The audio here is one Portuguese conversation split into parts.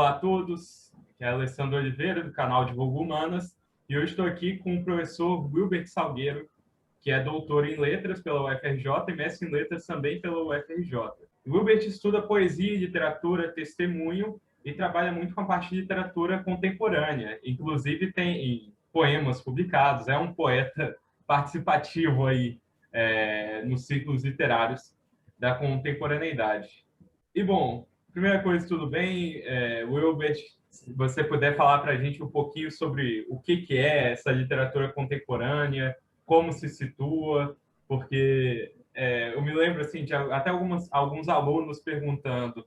Olá a todos, aqui é Alessandro Oliveira, do canal Divulgo Humanas, e eu estou aqui com o professor Wilbert Salgueiro, que é doutor em Letras pela UFRJ e mestre em Letras também pela UFRJ. O Wilbert estuda poesia, literatura, testemunho e trabalha muito com a parte de literatura contemporânea, inclusive tem poemas publicados, é um poeta participativo aí nos ciclos literários da contemporaneidade. E, bom, primeira coisa, tudo bem? Wilbert, se você puder falar para a gente um pouquinho sobre o que é essa literatura contemporânea, como se situa, porque eu me lembro assim, de até alguns alunos perguntando: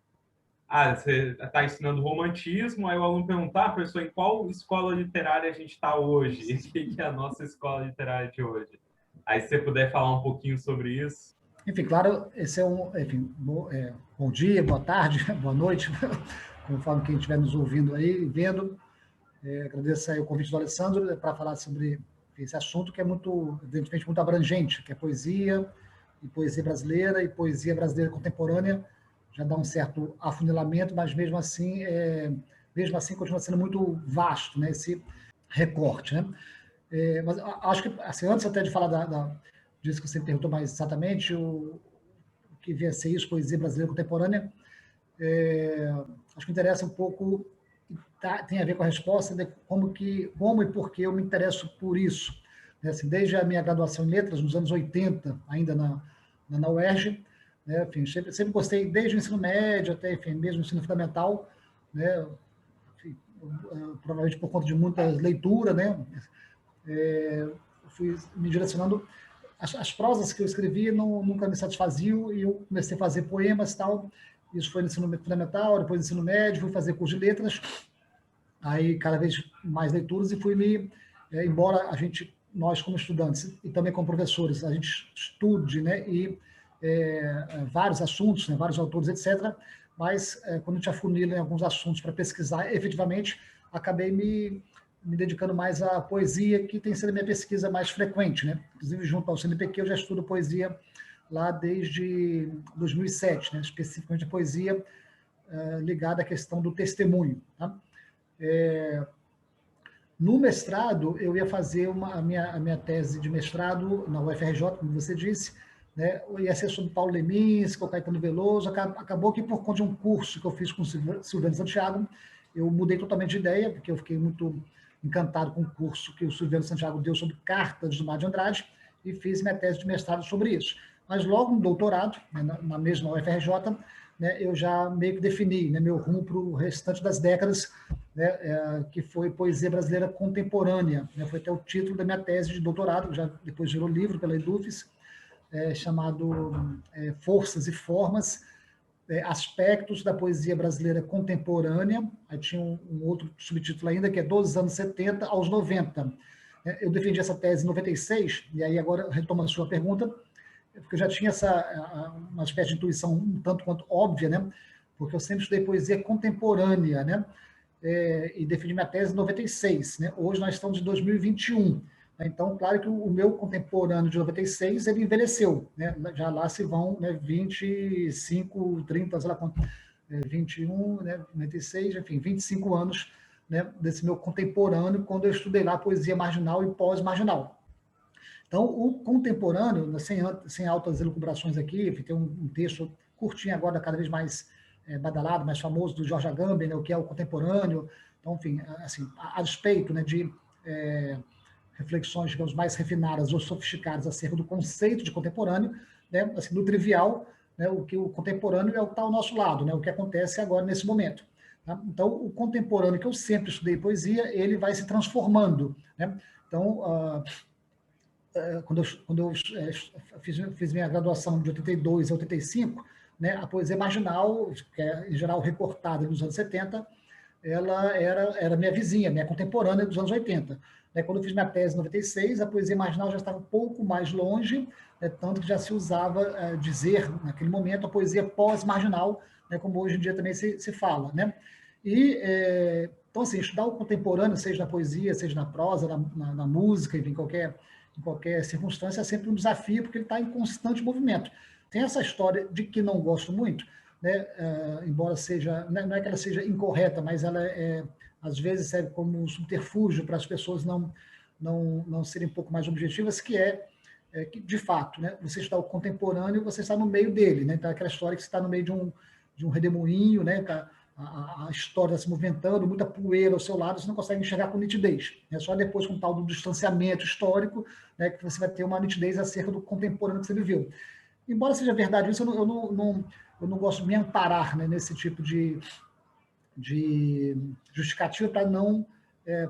você está ensinando romantismo? Aí o aluno perguntar: professor, em qual escola literária a gente está hoje? O que é a nossa escola literária de hoje? Aí se você puder falar um pouquinho sobre isso. Enfim, claro, esse é bom dia, boa tarde, boa noite, conforme quem estiver nos ouvindo aí, vendo. Agradeço aí o convite do Alessandro para falar sobre esse assunto que é muito, evidentemente, muito abrangente, que é poesia, e poesia brasileira, e poesia brasileira contemporânea. Já dá um certo afunilamento, mas mesmo assim continua sendo muito vasto, né, esse recorte, né? Mas acho que, assim, antes até de falar disso que você perguntou mais exatamente, o que vier a ser isso, poesia brasileira contemporânea, acho que interessa um pouco, tem a ver com a resposta de como e por que eu me interesso por isso. Assim, desde a minha graduação em Letras, nos anos 80, ainda na UERJ, né, enfim, sempre gostei, desde o ensino médio até, enfim, mesmo o ensino fundamental, né, enfim, provavelmente por conta de muita leitura, né, fui me direcionando. As prosas que eu escrevi nunca me satisfaziam e eu comecei a fazer poemas e tal. Isso foi no ensino fundamental, depois no ensino médio, fui fazer curso de letras, aí cada vez mais leituras e embora nós como estudantes e também como professores, a gente estude, né, vários assuntos, né, vários autores, etc., mas quando a gente afunila em alguns assuntos para pesquisar, efetivamente, acabei me dedicando mais à poesia, que tem sido a minha pesquisa mais frequente, né? Inclusive, junto ao CNPq, eu já estudo poesia lá desde 2007, né? Especificamente a poesia ligada à questão do testemunho. Tá? No mestrado, eu ia fazer a minha tese de mestrado na UFRJ, como você disse, né? Ia ser sobre Paulo Leminski, Caetano Veloso. Acabou que, por conta de um curso que eu fiz com Silvano Santiago, eu mudei totalmente de ideia, porque eu fiquei muito encantado com o curso que o Silvano Santiago deu sobre Cartas do Mar de Andrade e fiz minha tese de mestrado sobre isso. Mas logo no doutorado, né, na mesma UFRJ, né, eu já meio que defini, né, meu rumo para o restante das décadas, né, que foi Poesia Brasileira Contemporânea. Né, foi até o título da minha tese de doutorado, que já depois virou livro pela Edufis, chamado Forças e Formas, aspectos da poesia brasileira contemporânea. Aí tinha um outro subtítulo ainda, que é dos anos 70 aos 90. Eu defendi essa tese em 96, e aí agora, retomando a sua pergunta, porque eu já tinha uma espécie de intuição um tanto quanto óbvia, né? Porque eu sempre estudei poesia contemporânea, né? E defendi minha tese em 96. Né? Hoje nós estamos em 2021. Então, claro que o meu contemporâneo de 96, ele envelheceu, né? Já lá se vão, né, 25, 30, sei lá quanto, 21, né, 96, enfim, 25 anos, né, desse meu contemporâneo, quando eu estudei lá poesia marginal e pós-marginal. Então, o contemporâneo, sem altas elucubrações aqui, tem um texto curtinho agora, cada vez mais badalado, mais famoso, do Jorge Agamben, né, o que é o contemporâneo. Então, enfim, assim, a despeito, né, de reflexões, digamos, mais refinadas ou sofisticadas acerca do conceito de contemporâneo, né, assim, no trivial, né, o contemporâneo é o que está ao nosso lado, né, o que acontece agora nesse momento. Tá? Então, o contemporâneo, que eu sempre estudei poesia, ele vai se transformando. Né? Então, quando eu fiz minha graduação de 82 a 85, né, a poesia marginal, que é, em geral, recortada nos anos 70, ela era minha vizinha, minha contemporânea dos anos 80. Quando eu fiz minha tese em 96, a poesia marginal já estava um pouco mais longe, tanto que já se usava dizer, naquele momento, a poesia pós-marginal, como hoje em dia também se fala. Né? Então, assim, estudar o contemporâneo, seja na poesia, seja na prosa, na música, enfim, em qualquer circunstância, é sempre um desafio, porque ele está em constante movimento. Tem essa história de que não gosto muito, né, embora seja, não é que ela seja incorreta, mas ela às vezes serve como um subterfúgio para as pessoas não serem um pouco mais objetivas, que de fato, né, você está o contemporâneo, você está no meio dele, né, então aquela história que você está no meio de um redemoinho, né, tá, a história está se movimentando, muita poeira ao seu lado, você não consegue enxergar com nitidez. É só depois, com o tal do distanciamento histórico, né, que você vai ter uma nitidez acerca do contemporâneo que você viveu. Embora seja verdade isso, eu não gosto de me amparar, né, nesse tipo de justificativa para não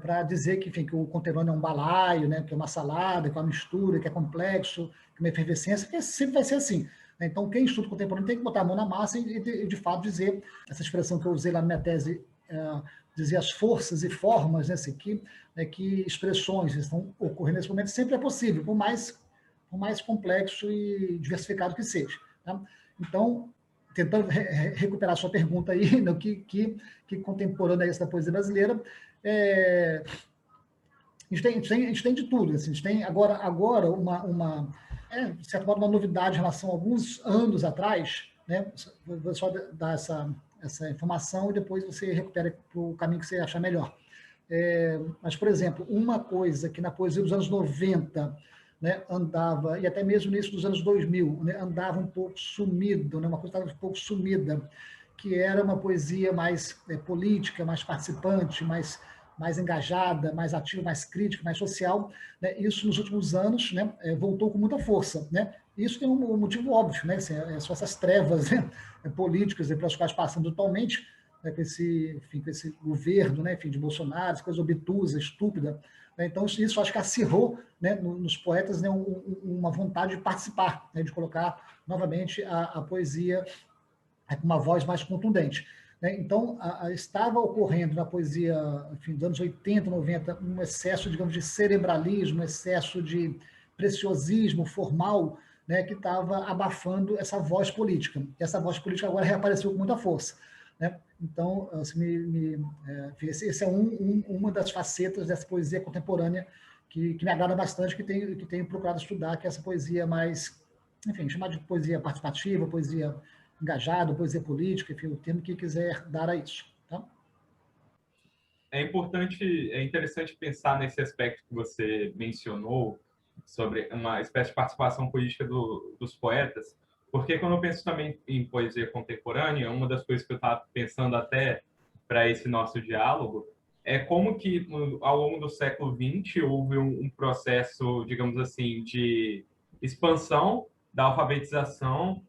para dizer que, enfim, que o contemporâneo é um balaio, né, que é uma salada, que é uma mistura, que é complexo, que é uma efervescência, que sempre vai ser assim. Então, quem estuda contemporâneo tem que botar a mão na massa e de fato, dizer, essa expressão que eu usei lá na minha tese, dizer as forças e formas, né, assim, que expressões estão ocorrendo nesse momento, sempre é possível, por mais complexo e diversificado que seja. Tá? Então, tentando recuperar a sua pergunta aí, no que contemporânea é essa da poesia brasileira, a gente tem de tudo. Assim, a gente tem agora de certa forma, uma novidade em relação a alguns anos atrás, né? Vou só dar essa informação e depois você recupera para o caminho que você achar melhor. Mas, por exemplo, uma coisa que na poesia dos anos 90, né, andava, e até mesmo no início dos anos 2000, né, andava um pouco sumido, né, uma coisa estava um pouco sumida, que era uma poesia mais política, mais participante, mais engajada, mais ativa, mais crítica, mais social. Né? Isso, nos últimos anos, né, voltou com muita força. Né? Isso tem um motivo óbvio, né? São essas trevas, né, políticas pelas quais passamos atualmente, né, com esse governo, né, enfim, de Bolsonaro, essa coisa obtusa, estúpida. Né? Então, isso acho que acirrou, né, nos poetas, né, uma vontade de participar, né, de colocar novamente a poesia com uma voz mais contundente. Né? Então, estava ocorrendo na poesia, enfim, dos anos 80, 90, um excesso, digamos, de cerebralismo, um excesso de preciosismo formal, né, que estava abafando essa voz política. E essa voz política agora reapareceu com muita força. Né? Então, assim, esse é uma das facetas dessa poesia contemporânea que me agrada bastante, que tenho procurado estudar, que é essa poesia mais, enfim, chamar de poesia participativa, poesia engajada, poesia política, enfim, o termo que quiser dar a isso. Tá? É interessante pensar nesse aspecto que você mencionou, sobre uma espécie de participação política dos poetas, porque quando eu penso também em poesia contemporânea, uma das coisas que eu estava pensando até para esse nosso diálogo é como que ao longo do século XX houve um processo, digamos assim, de expansão da alfabetização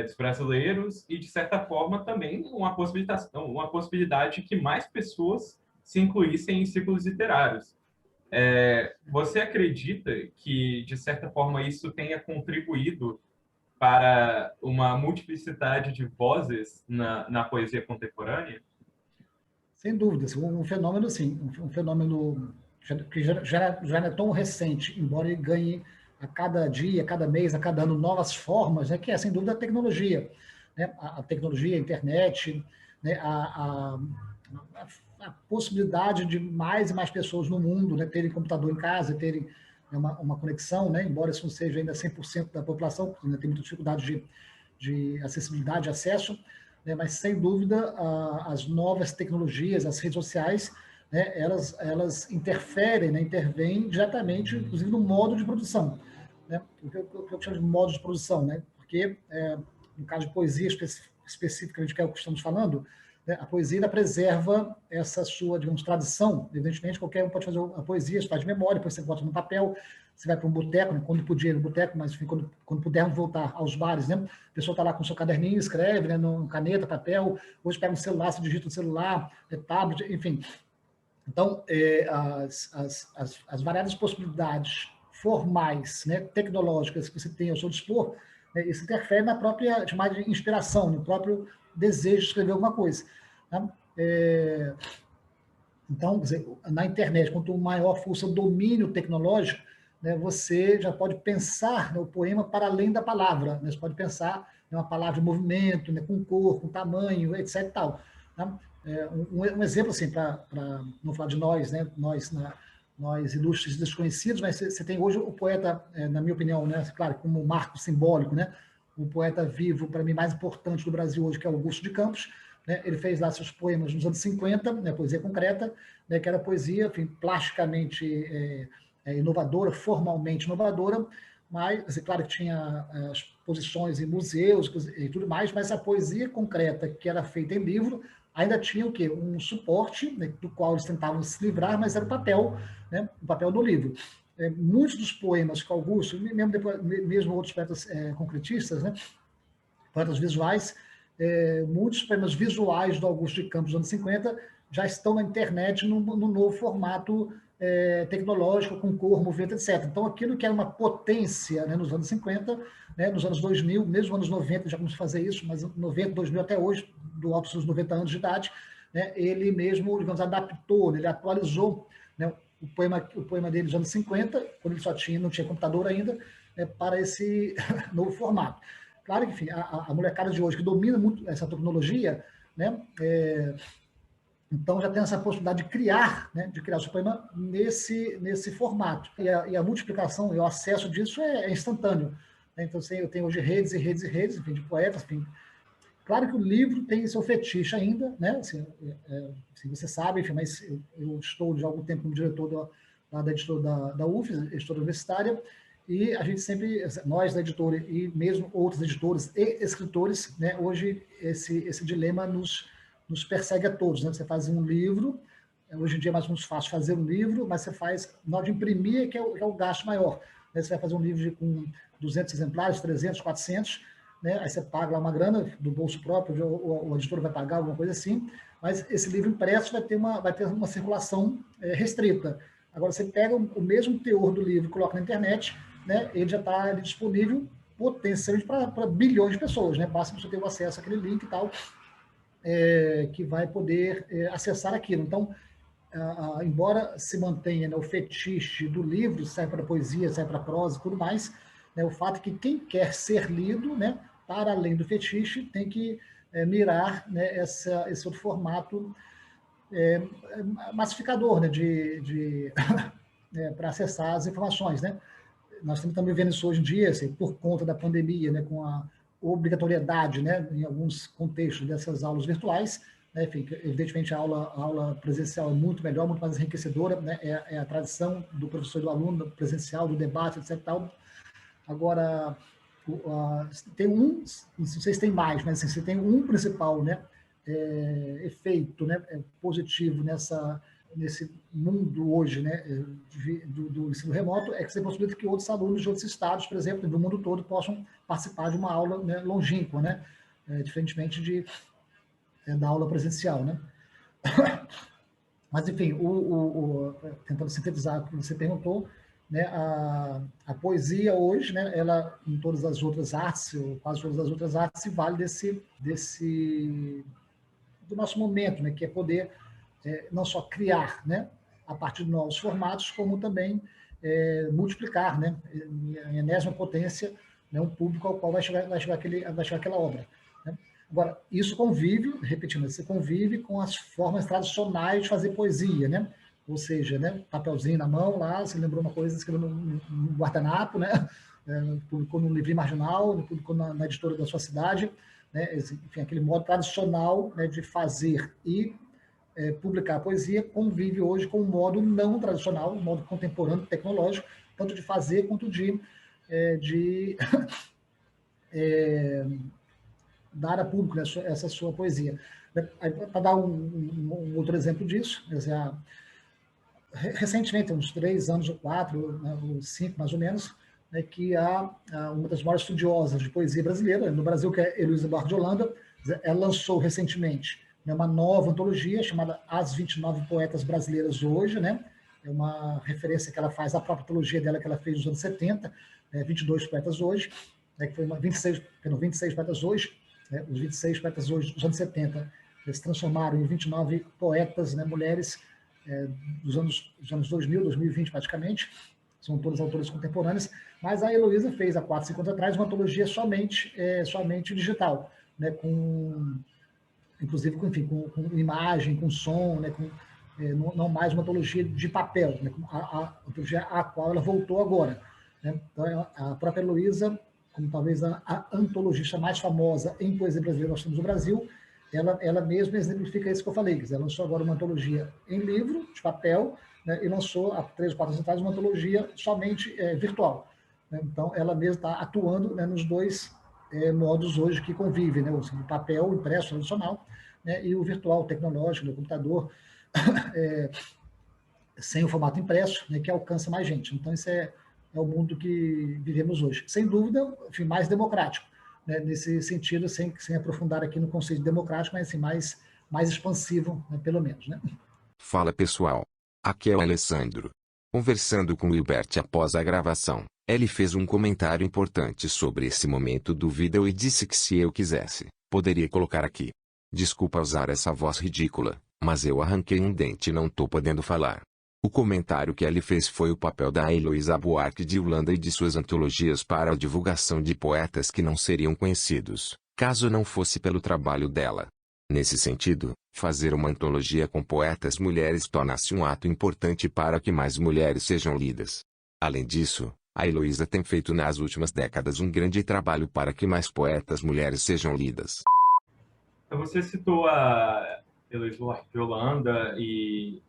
dos brasileiros e, de certa forma, também uma possibilidade de que mais pessoas se incluíssem em ciclos literários. Você acredita que, de certa forma, isso tenha contribuído para uma multiplicidade de vozes na poesia contemporânea? Sem dúvida, um fenômeno, sim, um fenômeno que já não é tão recente, embora ele ganhe a cada dia, a cada mês, a cada ano novas formas, né, que é, sem dúvida, a tecnologia. Né? A tecnologia, a internet, né? A possibilidade de mais e mais pessoas no mundo, né, terem computador em casa, terem uma conexão, né, embora isso não seja ainda 100% da população, porque ainda tem muita dificuldade de acessibilidade, de acesso, né, mas, sem dúvida, as novas tecnologias, as redes sociais, né, elas interferem, né, intervêm diretamente, inclusive, no modo de produção. Né? O que eu chamo de modo de produção, né? Porque, no caso de poesia especificamente, que é o que estamos falando, né, a poesia ainda preserva essa sua, digamos, tradição. Evidentemente, qualquer um pode fazer a poesia, você faz de memória, depois você bota no papel, você vai para um boteco, né, quando podia ir no boteco, mas enfim, quando pudermos voltar aos bares, né, a pessoa está lá com o seu caderninho, escreve, né, no caneta, papel, hoje pega um celular, se digita no celular, tablet, enfim. Então, as variadas possibilidades formais, né, tecnológicas que você tem ao seu dispor, né, isso interfere na própria chamada de inspiração, no próprio desejo de escrever alguma coisa. Tá? Então, quer dizer, na internet, quanto maior for o seu domínio tecnológico, né, você já pode pensar, né, o poema para além da palavra. Né? Você pode pensar em uma palavra de movimento, né, com cor, com tamanho, etc. E tal, tá? Um exemplo, assim, para não falar de nós, né, nós ilustres desconhecidos, mas você tem hoje o poeta, na minha opinião, né, claro, como marco simbólico, né, o poeta vivo, para mim, mais importante do Brasil hoje, que é Augusto de Campos, né? Ele fez lá seus poemas nos anos 50, né? Poesia concreta, né? Que era poesia, enfim, plasticamente inovadora, formalmente inovadora, mas é claro que tinha as posições em museus e tudo mais, mas a poesia concreta que era feita em livro ainda tinha o quê? Um suporte, né, do qual eles tentavam se livrar, mas era o papel, né, o papel do livro. Muitos dos poemas que Augusto, mesmo, depois, mesmo outros poetas concretistas, né, poetas visuais, muitos poemas visuais do Augusto de Campos dos anos 50 já estão na internet no novo formato tecnológico, com cor, movimento, etc. Então, aquilo que era uma potência, né, nos anos 50, né, nos anos 2000, mesmo nos anos 90, já começou a fazer isso, mas 90, 2000 até hoje, do alto dos seus 90 anos de idade, né, ele mesmo, digamos, adaptou, ele atualizou, né, o poema dele dos anos 50, quando ele não tinha computador ainda, né, para esse novo formato. Claro que, enfim, a molecada de hoje, que domina muito essa tecnologia, né, então já tem essa possibilidade de criar, né, de criar o seu poema nesse formato. E a multiplicação e o acesso disso é instantâneo. Né? Então, assim, eu tenho hoje redes e redes e redes, enfim, de poetas, enfim. Claro que o livro tem seu fetiche ainda, né? Assim, você sabe, enfim, mas eu estou já há algum tempo como diretor da editora da UFES, editora universitária, e a gente sempre, nós da editora e mesmo outros editores e escritores, né, hoje esse dilema nos persegue a todos, né? Você faz um livro, hoje em dia é mais ou menos fácil fazer um livro, mas você faz, na hora de imprimir, que é o gasto maior. Né? Você vai fazer um livro com 200 exemplares, 300, 400, né? Aí você paga lá uma grana do bolso próprio, ou a editora vai pagar, alguma coisa assim, mas esse livro impresso vai ter uma circulação restrita. Agora, você pega o mesmo teor do livro e coloca na internet, né? Ele já está disponível potencialmente para bilhões de pessoas, né? Basta você ter o acesso àquele link e tal, que vai poder acessar aquilo. Então, embora se mantenha, né, o fetiche do livro, serve para poesia, serve para prosa e tudo mais, né, o fato é que quem quer ser lido, né, para além do fetiche, tem que mirar, né, esse outro formato massificador, né, para acessar as informações. Né? Nós estamos também vendo isso hoje em dia, assim, por conta da pandemia, né, com a obrigatoriedade, né, em alguns contextos dessas aulas virtuais, né, enfim, evidentemente a aula presencial é muito melhor, muito mais enriquecedora, né, é a tradição do professor e do aluno, presencial, do debate, etc. Tal. Agora, tem não sei se tem mais, mas assim, você tem um principal, né, efeito, né, positivo nesse mundo hoje, né, do ensino remoto, é que você possibilita que outros alunos de outros estados, por exemplo, do mundo todo, possam participar de uma aula, né, longínqua, né, diferentemente da aula presencial, né. Mas, enfim, tentando sintetizar o que você perguntou, né, a poesia hoje, né, ela, em todas as outras artes, ou quase todas as outras artes, se vale do nosso momento, né, que é poder não só criar, né, a partir de novos formatos, como também multiplicar, né, em enésima potência, né, um público ao qual vai chegar aquela obra. Né? Agora, isso convive, repetindo, você convive com as formas tradicionais de fazer poesia, né? Ou seja, né, papelzinho na mão lá, você lembrou uma coisa, escreveu no guardanapo, né? Publicou no livrinho marginal, publicou na editora da sua cidade, né? Enfim, aquele modo tradicional, né, de fazer e publicar poesia convive hoje com um modo não tradicional, um modo contemporâneo, tecnológico, tanto de fazer quanto de dar a público, né, essa sua poesia. Para dar um outro exemplo disso, recentemente, uns 3 anos ou 4, né, ou 5 mais ou menos, né, que uma das maiores estudiosas de poesia brasileira, no Brasil, que é Heloísa Buarque de Holanda, ela lançou recentemente, né, uma nova antologia chamada As 29 Poetas Brasileiras de Hoje, né? É uma referência que ela faz à própria antologia dela que ela fez nos anos 70, 22 poetas hoje, né, que foi 26 poetas hoje, né, os 26 poetas hoje dos anos 70, eles se transformaram em 29 poetas, né, mulheres dos anos 2000, 2020 praticamente, são todas autoras contemporâneas, mas a Heloísa fez há 4, 5 anos atrás uma antologia somente digital, né, inclusive enfim, com imagem, com som, né, não mais uma antologia de papel, né, a antologia a qual ela voltou agora. Né? Então, a própria Heloísa como talvez a antologista mais famosa em poesia brasileira nós temos no Brasil, ela mesma exemplifica isso que eu falei. Ela lançou agora uma antologia em livro, de papel, né, e lançou, há 3 ou 4 anos atrás, uma antologia somente virtual. Né? Então, ela mesma está atuando, né, nos dois modos hoje que convivem, né? O papel impresso tradicional, né, e o virtual tecnológico, do computador, sem o formato impresso, né, que alcança mais gente. Então, esse é o mundo que vivemos hoje. Sem dúvida, enfim, mais democrático, né, nesse sentido, sem aprofundar aqui no conceito democrático, mas assim, mais expansivo, né, pelo menos. Né? Fala pessoal. Aqui é o Alessandro. Conversando com o Hilbert após a gravação, ele fez um comentário importante sobre esse momento do vídeo e disse que se eu quisesse, poderia colocar aqui. Desculpa usar essa voz ridícula, mas eu arranquei um dente e não tô podendo falar. O comentário que ele fez foi o papel da Heloísa Buarque de Holanda e de suas antologias para a divulgação de poetas que não seriam conhecidos, caso não fosse pelo trabalho dela. Nesse sentido, fazer uma antologia com poetas mulheres torna-se um ato importante para que mais mulheres sejam lidas. Além disso, a Heloísa tem feito nas últimas décadas um grande trabalho para que mais poetas mulheres sejam lidas. Então, você citou a Heloísa Buarque de Holanda e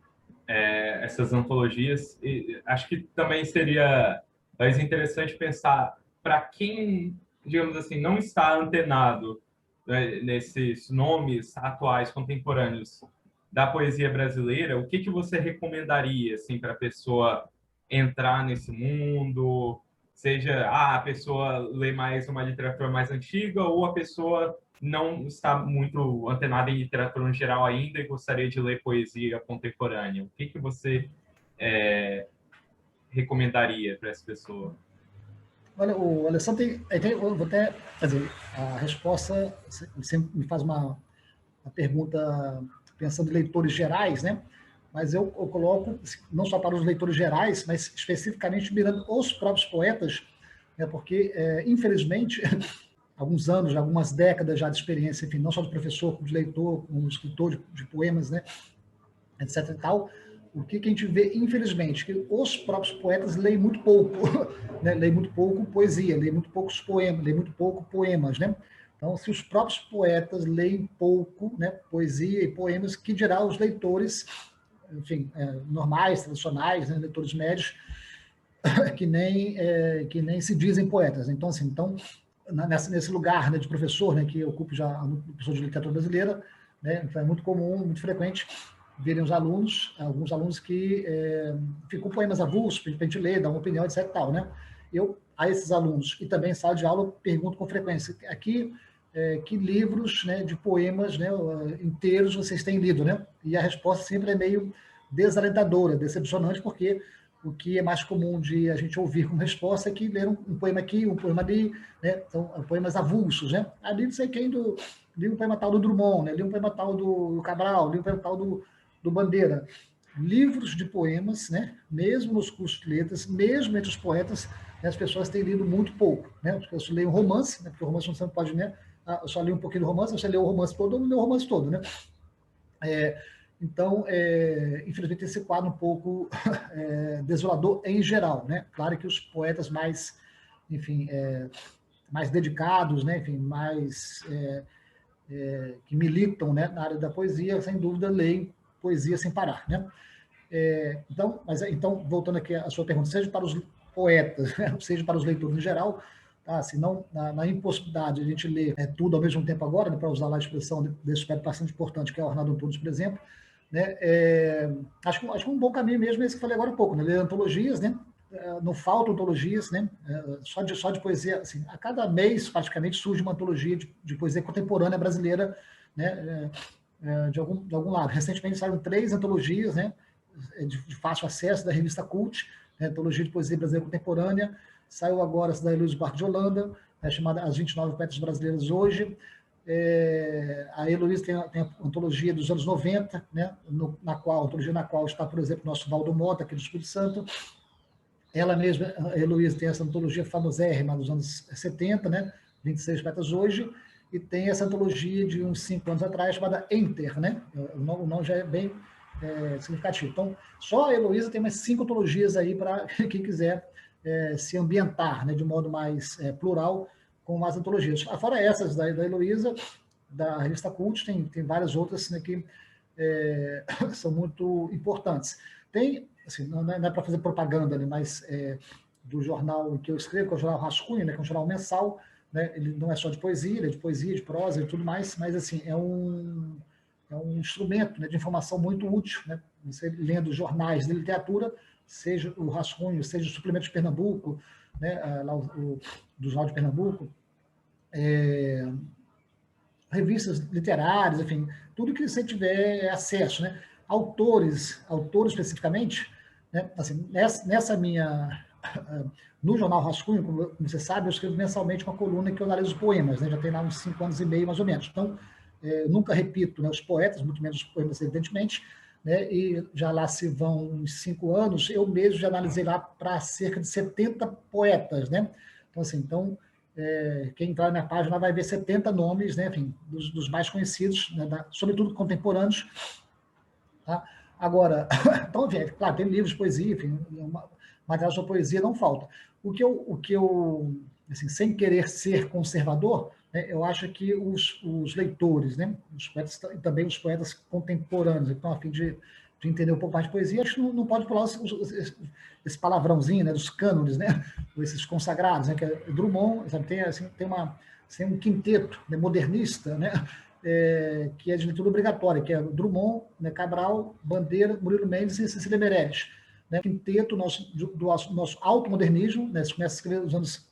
essas antologias. E acho que também seria mais interessante pensar para quem, digamos assim, não está antenado, né, nesses nomes atuais, contemporâneos da poesia brasileira, o que você recomendaria assim, para a pessoa entrar nesse mundo? Seja a pessoa lê mais uma literatura mais antiga ou a pessoa não está muito antenada em literatura no geral ainda e gostaria de ler poesia contemporânea. O que você recomendaria para essa pessoa? Olha, o Alessandro eu vou até fazer a resposta. Você me faz uma pergunta pensando em leitores gerais, né? Mas eu coloco não só para os leitores gerais, mas especificamente mirando os próprios poetas, né? Porque infelizmente alguns anos, algumas décadas já de experiência, enfim, não só de professor, como de leitor, como escritor de poemas, né? Etc. E tal. O que a gente vê, infelizmente, que os próprios poetas leem muito pouco, né? Leem muito pouco poesia, leem muito poucos poemas, leem muito pouco poemas, né? Então, se os próprios poetas leem pouco, né, poesia e poemas, que dirá os leitores, enfim, normais, tradicionais, né, leitores médios, que nem se dizem poetas. Então, assim, nesse lugar, né, de professor, né, que eu ocupo já, professor de literatura brasileira, né, então é muito comum, muito frequente, verem os alunos, alguns alunos que ficam poemas avulsos para a gente ler, dar uma opinião, etc. Tal, né? Eu, a esses alunos, e também em sala de aula, pergunto com frequência, aqui, que livros, né, de poemas, né, inteiros vocês têm lido, né? E a resposta sempre é meio desalentadora, decepcionante, porque o que é mais comum de a gente ouvir como resposta é que leram um poema aqui, um poema ali, né? São poemas avulsos, né? Ali não sei quem li um poema tal do Drummond, né? Li um poema tal do Cabral, li um poema tal do Bandeira. Livros de poemas, né? Mesmo nos cursos de letras, mesmo entre os poetas, né? As pessoas têm lido muito pouco, né? As pessoas leem um romance, né? Porque o romance você não pode, né? Eu só li um pouquinho do romance, você leu o romance todo ou não leu o romance todo, né? Então, infelizmente, esse quadro um pouco desolador em geral, né? Claro que os poetas mais, enfim, mais dedicados, né? Enfim, mais que militam, né, na área da poesia, sem dúvida, leem poesia sem parar, né? Então, voltando aqui à sua pergunta, seja para os poetas, né, seja para os leitores em geral, tá? Se não, na impossibilidade de a gente ler tudo ao mesmo tempo agora, né, para usar lá a expressão desse aspecto bastante importante, que é o Ornado Antunes, por exemplo, né? Acho que um bom caminho mesmo é esse que eu falei agora há pouco, né? Ler antologias, né? Não faltam antologias, né? Só de poesia, assim, a cada mês praticamente surge uma antologia de poesia contemporânea brasileira, né? De algum lado. Recentemente saíram 3 antologias, né? De fácil acesso da revista Cult, né? Antologia de poesia brasileira contemporânea. Saiu agora essa da Heloísa Buarque de Holanda, né? Chamada As 29 Poetas Brasileiras Hoje. A Heloísa tem a antologia dos anos 90, né? Antologia na qual está, por exemplo, o nosso Valdo Mota, aqui do Espírito Santo. Ela mesma, a Heloísa, tem essa antologia famosérrima dos anos 70, né? 26 Poetas Hoje, e tem essa antologia de uns 5 anos atrás, chamada Enter, né? O nome já é bem significativo. Então, só a Heloísa tem umas 5 antologias aí para quem quiser se ambientar, né, de modo mais plural com as antologias. Fora essas da Heloísa, da revista Cult, tem várias outras, né, que são muito importantes. Tem, assim, não é para fazer propaganda, né, mas do jornal que eu escrevo, que é o Jornal Rascunho, né, que é um jornal mensal, né, ele não é só de poesia, ele é de poesia, de prosa e tudo mais, mas assim, é um instrumento, né, de informação muito útil, né? Você lendo jornais de literatura, seja o Rascunho, seja o Suplemento de Pernambuco, né, lá do Jornal de Pernambuco, revistas literárias, enfim, tudo que você tiver acesso, né? Autores especificamente, né? Assim, nessa minha... No Jornal Rascunho, como você sabe, eu escrevo mensalmente uma coluna que eu analiso poemas, né? Já tem lá uns 5 anos e meio, mais ou menos. Então, nunca repito, né, os poetas, muito menos os poemas, evidentemente, né? E já lá se vão uns 5 anos, eu mesmo já analisei lá para cerca de 70 poetas, né? Então, assim, quem entrar na minha página vai ver 70 nomes, né, enfim, dos mais conhecidos, né, sobretudo contemporâneos. Tá? Agora, então, claro, tem livros de poesia, enfim, material sobre poesia não falta. O que eu assim, sem querer ser conservador, né, eu acho que os leitores, né, os poetas, e também os poetas contemporâneos, que estão a fim de entender um pouco mais de poesia, acho que não pode pular esse palavrãozinho, né, dos cânones, né, esses consagrados, né, que é Drummond, sabe, tem um quinteto, né, modernista, né, que é de leitura obrigatória, que é Drummond, né, Cabral, Bandeira, Murilo Mendes e Cecília Meirelles. Né, quinteto do nosso automodernismo, né, se começa a escrever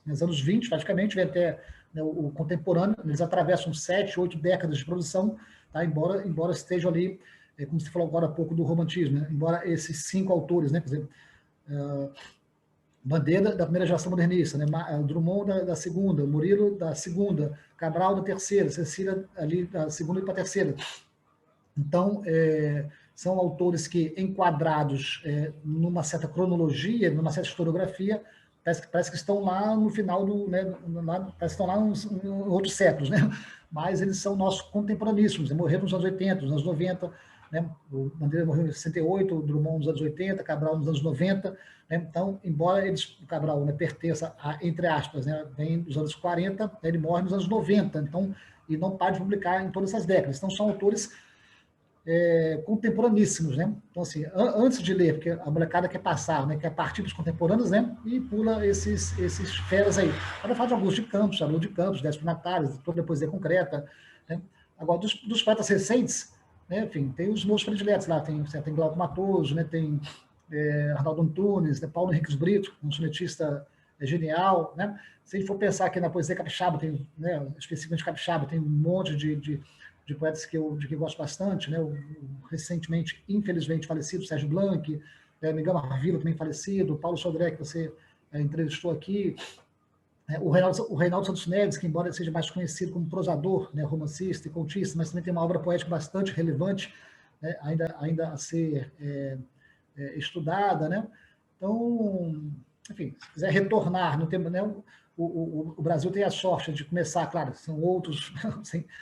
nos anos 20, praticamente, vem até, né, o contemporâneo, eles atravessam 7, 8 décadas de produção, tá, embora estejam ali, como você falou agora há pouco do romantismo, né, embora esses 5 autores, né, por exemplo, Bandeira da primeira geração modernista, né, Drummond da segunda, Murilo da segunda, Cabral da terceira, Cecília ali da segunda e para a terceira. Então, são autores que, enquadrados numa certa cronologia, numa certa historiografia, parece que estão lá no final né, parece que estão lá em outros séculos, né? Mas eles são nossos contemporâneos, né? Morreram nos anos 80, nos anos 90, né? O Bandeira morreu em 68, o Drummond nos anos 80, Cabral nos anos 90, né? Então, embora o Cabral, né, pertença a, entre aspas, né, vem dos anos 40, né, ele morre nos anos 90, então, e não para de publicar em todas essas décadas. Então, são autores contemporaníssimos, né? Então, assim, antes de ler, porque a molecada quer passar, né? Quer partir dos contemporâneos, né? E pula esses feras aí. Para falar de Augusto de Campos, Haroldo de Campos, Décio Natares, toda a poesia concreta, né? Agora, dos poetas recentes, né? Enfim, tem os meus prediletos lá, tem Glauco Matoso, né? Tem Arnaldo Antunes, né? Paulo Henriques Brito, um sonetista genial, né? Se a gente for pensar aqui na poesia capixaba, tem, né, especificamente capixaba, tem um monte de poetas de que eu gosto bastante, né? O recentemente, infelizmente, falecido Sérgio Blanc, Miguel Marvila, também falecido, Paulo Sodré, que você entrevistou aqui, o Reinaldo Santos Neves, que embora seja mais conhecido como prosador, né, romancista e contista, mas também tem uma obra poética bastante relevante, né, ainda a ser estudada, né? Então, enfim, se quiser retornar no tempo, né, o Brasil tem a sorte de começar, claro, são outros,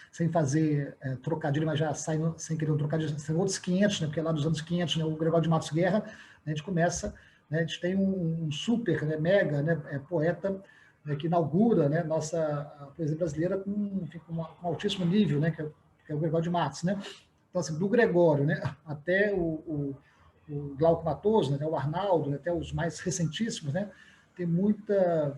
sem fazer trocadilho, mas já saindo sem querer um trocadilho, são outros 500, né, porque lá nos anos 500, né, o Gregório de Matos Guerra, né, a gente começa, né, a gente tem um super, né, mega, né, poeta, né, que inaugura, né, a poesia brasileira com um altíssimo nível, né, que é o Gregório de Matos, né? Então, assim, do Gregório, né, até o Glauco Matoso, né, o Arnaldo, né, até os mais recentíssimos, né, tem muita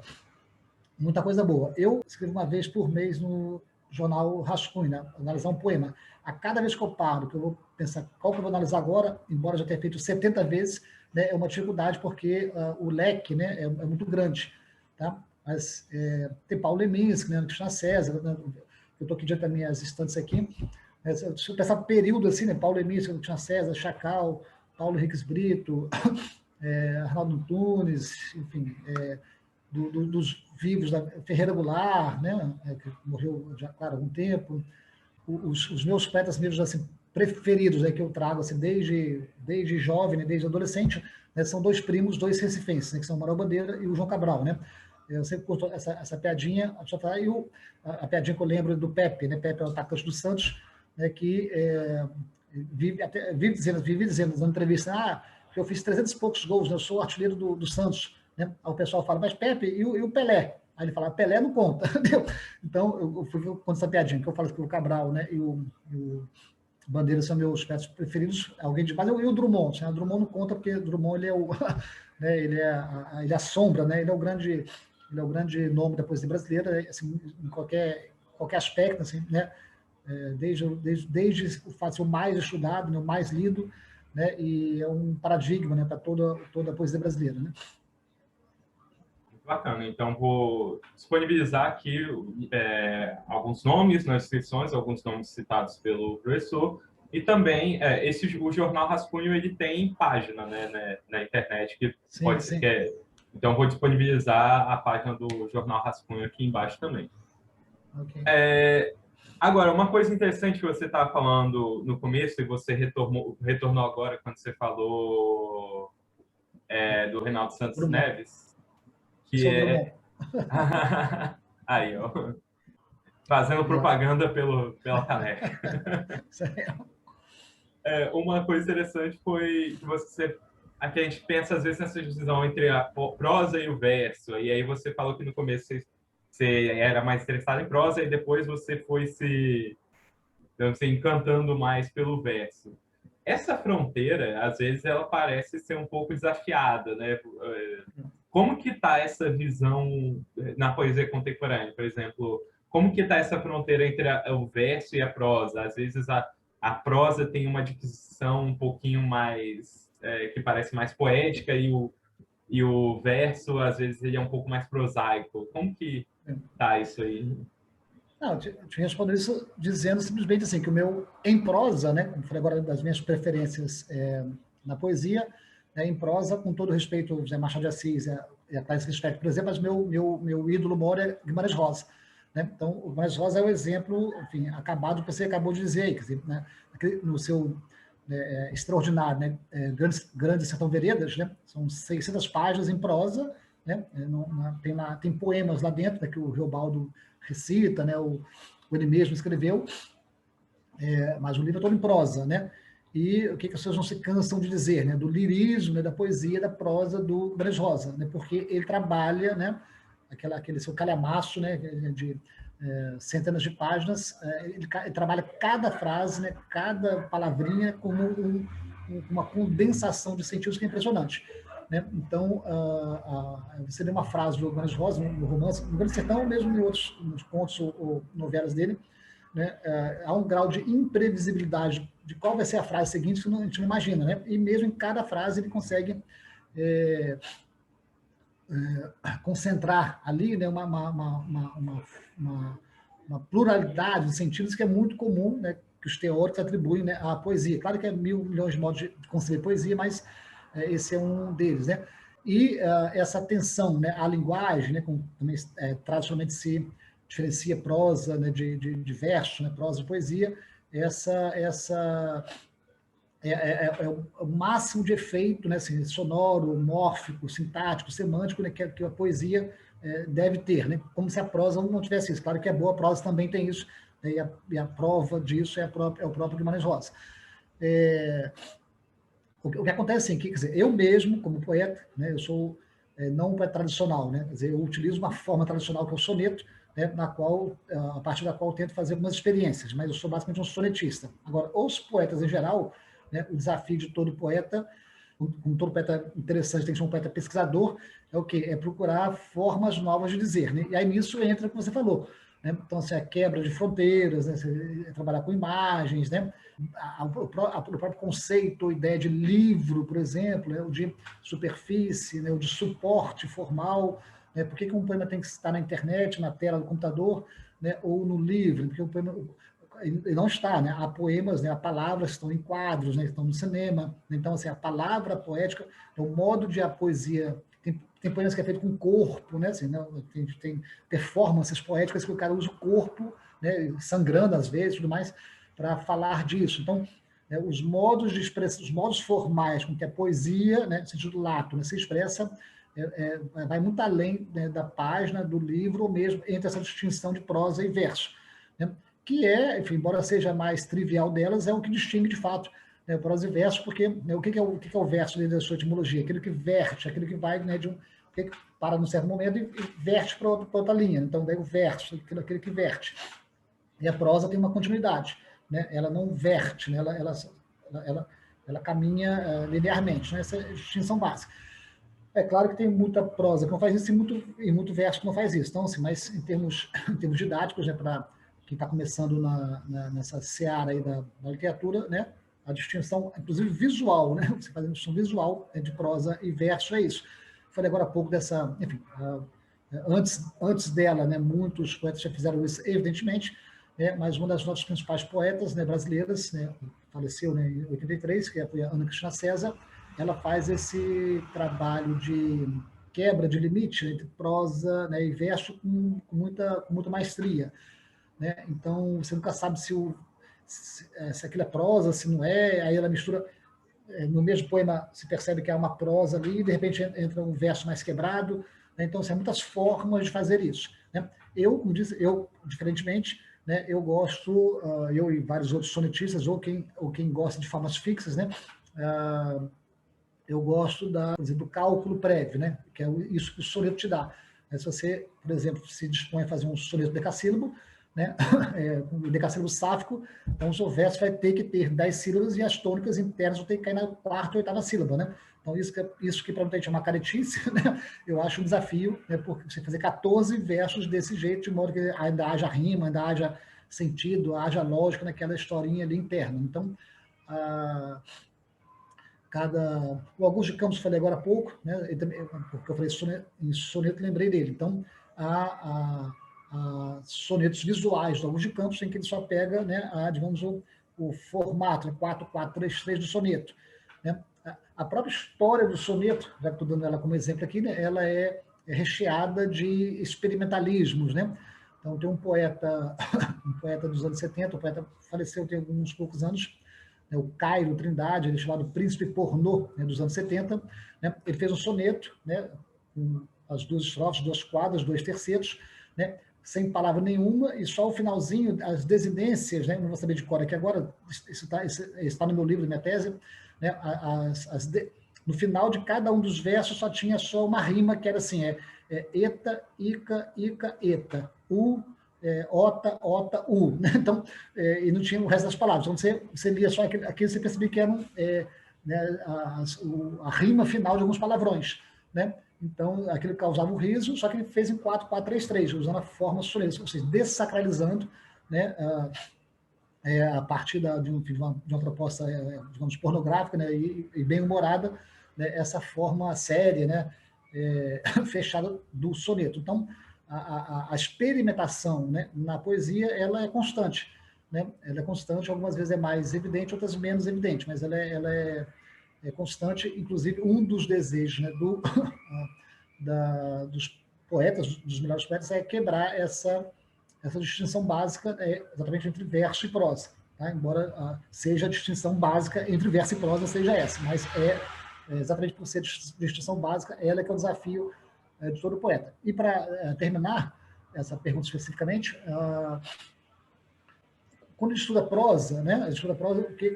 coisa boa. Eu escrevo uma vez por mês no jornal Rascunho, né, analisar um poema. A cada vez que eu paro, que eu vou pensar qual que eu vou analisar agora, embora já tenha feito 70 vezes, né, é uma dificuldade, porque o leque, né, é muito grande. Tá? Mas tem Paulo Leminski, né, Cristina César, né, eu estou aqui diante das minhas estantes aqui, se eu pensar período assim, né, Paulo Leminski, Cristina César, Chacal, Paulo Henriques Brito, Arnaldo Antunes, enfim, dos vivos da Ferreira Goulart, né, que morreu já, claro, há algum tempo, os meus poetas mesmo assim, preferidos, que eu trago assim, desde jovem, né, desde adolescente, né, são 2 primos, 2 recifenses, né, que são o Manuel Bandeira e o João Cabral, né? Eu sempre curto essa piadinha, e a piadinha que eu lembro do Pepe, né? Pepe é o atacante do Santos, né, que vive dizendo na entrevista, que eu fiz 300 e poucos gols, né, eu sou artilheiro do Santos, né? Aí o pessoal fala, mas Pepe, e o Pelé? Aí ele fala, Pelé não conta. Entendeu? Então, eu fui contar essa piadinha, que eu falo que o Cabral, né, e o Bandeira são meus poetas preferidos. Alguém diz, mas e o Drummond? Né? O Drummond não conta, porque o Drummond ele é o, né, ele é a sombra, né? Ele é o grande nome da poesia brasileira, assim, em qualquer aspecto, assim, né? Desde o fato de ser o mais estudado, né, o mais lido, né, e é um paradigma, né, para toda a poesia brasileira. Né? Muito bacana. Então, vou disponibilizar aqui alguns nomes nas descrições, alguns nomes citados pelo professor, e também o Jornal Rascunho ele tem página, né, na internet, que sim, pode sim. ser. Então, vou disponibilizar a página do Jornal Rascunho aqui embaixo também. Okay. Agora, uma coisa interessante que você estava falando no começo, e você retornou agora quando você falou do Reinaldo Santos Drummond. Neves, que Sou Drummond. Aí, ó. Fazendo propaganda pela caneca. Uma coisa interessante foi que aqui a gente pensa às vezes nessa divisão entre a prosa e o verso. E aí você falou que no começo você era mais interessado em prosa e depois você foi se encantando mais pelo verso. Essa fronteira, às vezes, ela parece ser um pouco desafiada, né? Como que está essa visão na poesia contemporânea? Por exemplo, como que está essa fronteira entre o verso e a prosa? Às vezes a prosa tem uma dicção um pouquinho mais que parece mais poética e o verso às vezes ele é um pouco mais prosaico. Como que tá isso aí? Não, eu te respondo isso dizendo simplesmente assim que o meu em prosa, né, como falei agora das minhas preferências na poesia, né, em prosa, com todo respeito ao José Machado de Assis e a Clarice Lispector, por exemplo, mas meu ídolo maior é Guimarães Rosa. Né? Então, o Guimarães Rosa é o exemplo, enfim, acabado que você acabou de dizer aí, quer dizer, né, no seu extraordinário, né, Grandes Sertão Veredas, né, são 600 páginas em prosa, né, tem poemas lá dentro, né, que o Reobaldo recita, né, ele mesmo escreveu, mas o livro é todo em prosa, né? E o que as pessoas não se cansam de dizer, né? Do lirismo, né? Da poesia, da prosa do Guimarães Rosa, né? Porque ele trabalha, né? Aquele seu calhamaço, né? De centenas de páginas, ele trabalha cada frase, né? Cada palavrinha como uma condensação de sentidos que é impressionante. Né? Então, você lê uma frase do Guimarães Rosa, no romance, no Grande Sertão, mesmo em outros nos contos ou novelas dele, né? Há um grau de imprevisibilidade de qual vai ser a frase seguinte que a gente não imagina. Né? E mesmo em cada frase ele consegue concentrar ali, né? uma pluralidade de sentidos que é muito comum, né? Que os teóricos atribuem, né? À poesia. Claro que há mil milhões de modos de conceber poesia, mas esse é um deles, né? E essa atenção, né, à linguagem, né, como também tradicionalmente se diferencia prosa, né, de verso, né, prosa de poesia, é o máximo de efeito, né, assim, sonoro, mórfico, sintático, semântico, né, que a poesia deve ter, né? Como se a prosa não tivesse isso. Claro que a boa prosa também tem isso, né, e a prova disso é o próprio Guimarães Rosa. O que acontece assim, quer dizer, eu mesmo, como poeta, né, eu sou não um poeta tradicional, né, quer dizer, eu utilizo uma forma tradicional que é o soneto, né, a partir da qual eu tento fazer algumas experiências, mas eu sou basicamente um sonetista. Agora, os poetas em geral, né, o desafio de todo poeta, como todo poeta interessante tem que ser um poeta pesquisador, é o quê? É procurar formas novas de dizer, né? E aí nisso entra o que você falou, né? Então, assim, a quebra de fronteiras, né? Trabalhar com imagens, né? O próprio conceito, a ideia de livro, por exemplo, né? O de superfície, né? O de suporte formal, né? Por que um poema tem que estar na internet, na tela do computador, né? Ou no livro? Porque o poema ele não está, né? Há poemas, né? Há palavras que estão em quadros, né? Estão no cinema. Então, assim, a palavra poética é o modo de a poesia. Tem poemas que é feito com corpo, né? Assim, né? Tem performances poéticas que o cara usa o corpo, né? Sangrando às vezes, tudo mais, para falar disso. Então, os modos de expressão, os modos formais com que a poesia, né, no sentido lato, né, se expressa, vai muito além, né, da página do livro, ou mesmo entre essa distinção de prosa e verso, né? Que enfim, embora seja mais trivial delas, é o que distingue de fato, né, prosa e verso, porque, né, o que é o verso dentro da sua etimologia? Aquele que verte, aquele que vai, né, que para num certo momento e verte para outra linha. Então, daí o verso, aquele que verte. E a prosa tem uma continuidade, né? Ela não verte, né? Ela caminha linearmente, né? Essa é a distinção básica. É claro que tem muita prosa que não faz isso e muito verso que não faz isso. Então, assim, mas em termos didáticos, né, para quem está começando nessa seara aí da literatura, né, a distinção, inclusive visual, né, você faz a distinção visual de prosa e verso, é isso. Falei agora há pouco dessa, enfim, antes dela, né, muitos poetas já fizeram isso, evidentemente, né, mas uma das nossas principais poetas, né, brasileiras, né, faleceu, né, em 83, que foi a Ana Cristina César. Ela faz esse trabalho de quebra de limite entre prosa, né, e verso com muita maestria, né? Então, você nunca sabe se aquilo é prosa, se não é, aí ela mistura, no mesmo poema se percebe que há uma prosa ali, e de repente entra um verso mais quebrado, né? Então, assim, há muitas formas de fazer isso, né? Como disse, diferentemente, né, eu gosto, eu e vários outros sonetistas, ou quem gosta de formas fixas, né, eu gosto por exemplo, do cálculo prévio, né? Que é isso que o soneto te dá. Se você, por exemplo, se dispõe a fazer um soneto decassílabo, né? Um decassílabo sáfico, então o seu verso vai ter que ter 10 sílabas e as tônicas internas vão ter que cair na quarta ou oitava sílaba, né? Então isso que para muita gente é uma caretice, né? Eu acho um desafio, né? Porque você fazer 14 versos desse jeito, de modo que ainda haja rima, ainda haja sentido, haja lógica naquela historinha ali interna. Então, o Augusto de Campos, falei agora há pouco, né, porque eu falei em soneto, lembrei dele. Então, há sonetos visuais do Augusto de Campos, em que ele só pega, né, digamos, o formato 4-4-3-3 do soneto, né? A própria história do soneto, já que estou dando ela como exemplo aqui, né, ela é recheada de experimentalismos, né? Então, tem um poeta dos anos 70, o poeta faleceu tem alguns poucos anos, o Cairo Trindade, ele é chamado Príncipe Pornô, né, dos anos 70, né? Ele fez um soneto, né, com as 2 estrofes, 2 quadras, 2 tercetos, né, sem palavra nenhuma, e só o finalzinho, as desinências, né, não vou saber de cor aqui agora, isso está no meu livro, minha tese, né, no final de cada um dos versos só tinha só uma rima, que era assim, eta, ica, ica, eta, ota, ota, u. Né? Então, e não tinha o resto das palavras. Então, você lia só aquilo, você percebia que eram né, a rima final de alguns palavrões. Né? Então, aquilo causava um riso, só que ele fez em 4-4-3-3, usando a forma solene, ou seja, dessacralizando, né, a partir de uma proposta, digamos, pornográfica, né, e bem-humorada, né, essa forma séria, né, fechada do soneto. Então, a experimentação, né, na poesia, ela é constante. Né? Ela é constante, algumas vezes é mais evidente, outras menos evidente, mas ela é constante. Inclusive, um dos desejos, né, dos poetas, dos melhores poetas, é quebrar essa distinção básica exatamente entre verso e prosa. Tá? Embora seja a distinção básica entre verso e prosa, seja essa, mas exatamente por ser distinção básica, ela é que é o desafio de todo poeta. E para terminar essa pergunta especificamente, quando a gente estuda prosa, né,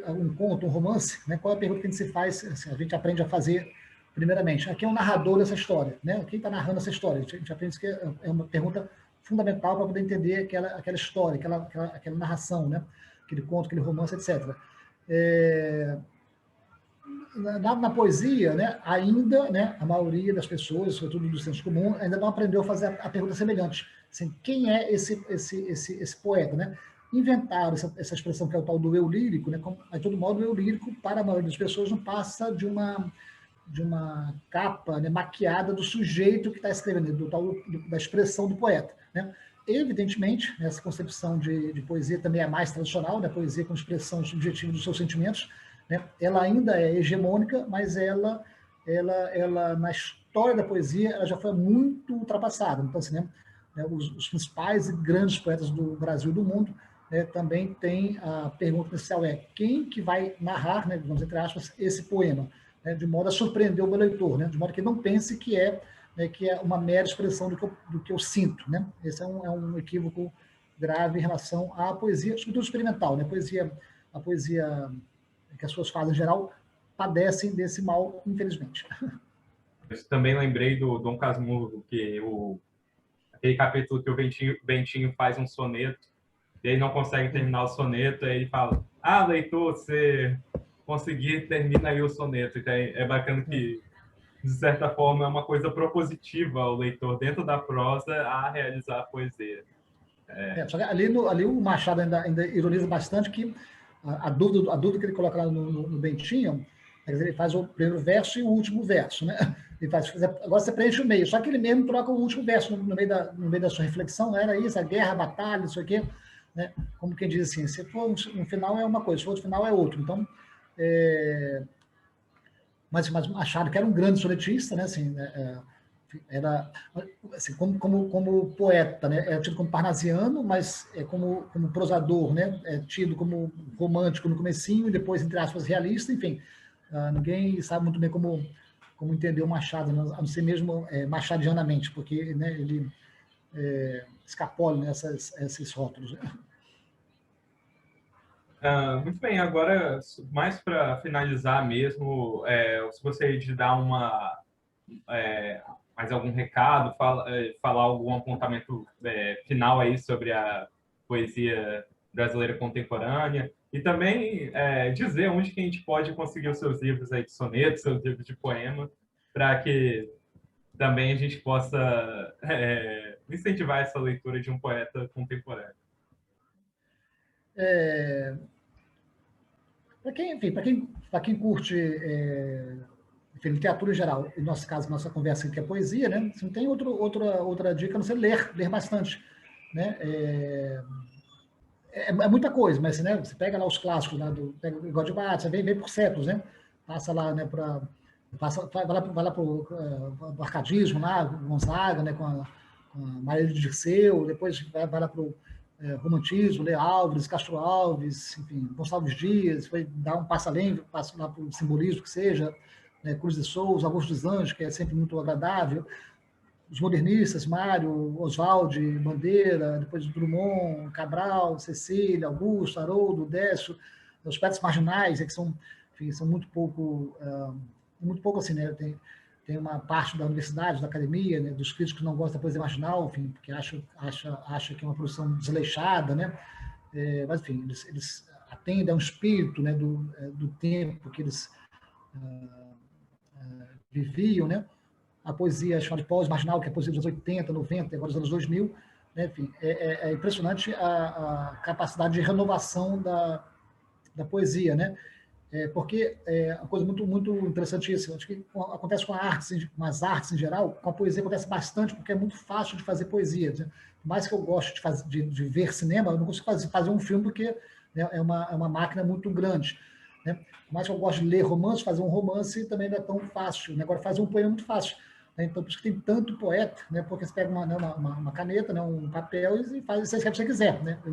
um conto, um romance, né, qual é a pergunta que a gente se faz, assim, a gente aprende a fazer primeiramente? Quem é o narrador dessa história? Né? Quem está narrando essa história? A gente aprende que é uma pergunta fundamental para poder entender aquela história, aquela narração, né? Aquele conto, aquele romance, etc. Na poesia, né, ainda, né, a maioria das pessoas, sobretudo do senso comum, ainda não aprendeu a fazer a pergunta semelhante. Assim, quem é esse poeta? Né? Inventaram essa expressão que é o tal do eu lírico, né? De todo modo, o eu lírico, para a maioria das pessoas, não passa de uma capa, né, maquiada do sujeito que está escrevendo, da expressão do poeta. Né? Evidentemente, essa concepção de poesia também é mais tradicional, né? Poesia com expressão subjetiva dos seus sentimentos, né? Ela ainda é hegemônica, mas ela na história da poesia, ela já foi muito ultrapassada. Então, assim, né, os principais e grandes poetas do Brasil e do mundo, né, também tem a pergunta inicial quem que vai narrar, né, digamos, entre aspas, esse poema, né, de modo a surpreender o meu leitor, né, de modo que ele não pense que é uma mera expressão do que eu sinto. Né? Esse é um equívoco grave em relação à poesia, sobretudo experimental. Né? A poesia que as pessoas fazem, em geral, padecem desse mal, infelizmente. também lembrei do Dom Casmurro, aquele capítulo que o Bentinho faz um soneto, e ele não consegue terminar o soneto, aí ele fala, leitor, você conseguir, termina aí o soneto. Então, é bacana que, de certa forma, é uma coisa propositiva ao leitor, dentro da prosa, a realizar a poesia. Só que ali o Machado ainda ironiza bastante que a dúvida que ele coloca lá no Bentinho, ele faz o primeiro verso e o último verso, né? Ele faz, agora você preenche o meio, só que ele mesmo troca o último verso no meio da sua reflexão, era isso, a guerra, a batalha, isso aqui, né? Como quem diz assim, se for um final é uma coisa, se for outro final é outro. Então, mas Machado, que era um grande sonetista, né? Assim, era assim, como poeta, né? É tido como parnasiano, mas como prosador, né? É tido como romântico no comecinho e depois, entre aspas, realista, enfim. Ninguém sabe muito bem como entender o Machado, a não ser mesmo machadianamente, porque, né, ele escapola esses rótulos. Muito bem, agora, mais para finalizar mesmo, se gostaria de dar mais algum recado, falar algum apontamento final aí sobre a poesia brasileira contemporânea, e também dizer onde que a gente pode conseguir os seus livros aí de sonetos, seus livros de poema, para que também a gente possa incentivar essa leitura de um poeta contemporâneo. Para quem curte enfim, literatura em geral, em nosso caso, nossa conversa aqui é poesia, né? Você não tem outra dica a não ser ler bastante, né? É muita coisa, mas né, você pega lá os clássicos, lá pega o God de Bate, você vem por séculos, né? Passa lá, né, vai lá para o arcadismo, lá, Gonzaga, né, com a Maria de Dirceu, depois vai lá para o romantismo, Lê Álvares, Castro Alves, enfim, Gonçalves Dias, vai dar um passo além, passa lá para o simbolismo que seja, né, Cruz de Souza, Augusto dos Anjos, que é sempre muito agradável, os modernistas, Mário, Oswald, Bandeira, depois Drummond, Cabral, Cecília, Augusto, Haroldo, Décio, os poetas marginais, que são, enfim, são muito pouco assim, né? Tem uma parte da universidade, da academia, né, dos críticos que não gostam da poesia marginal, enfim, porque acha que é uma produção desleixada, né? Mas, enfim, eles atendem a um espírito, né, do tempo que eles viviam, né? A poesia chamada de pós-marginal, que é a poesia dos anos 80, 90, agora dos anos 2000, né? Enfim, é impressionante a capacidade de renovação da poesia, né? Porque é uma coisa muito, muito interessante isso. Acho que acontece com as artes em geral, com a poesia acontece bastante, porque é muito fácil de fazer poesia. Né? Por mais que eu goste de ver cinema, eu não consigo fazer um filme porque, né, é uma máquina muito grande. Né? Por mais que eu goste de ler romance, fazer um romance também não é tão fácil. Né? Agora, fazer um poema é muito fácil. Né? Então, por isso que tem tanto poeta, né? Porque você pega uma caneta, né? Um papel e faz, você escreve o que você quiser. Né? Eu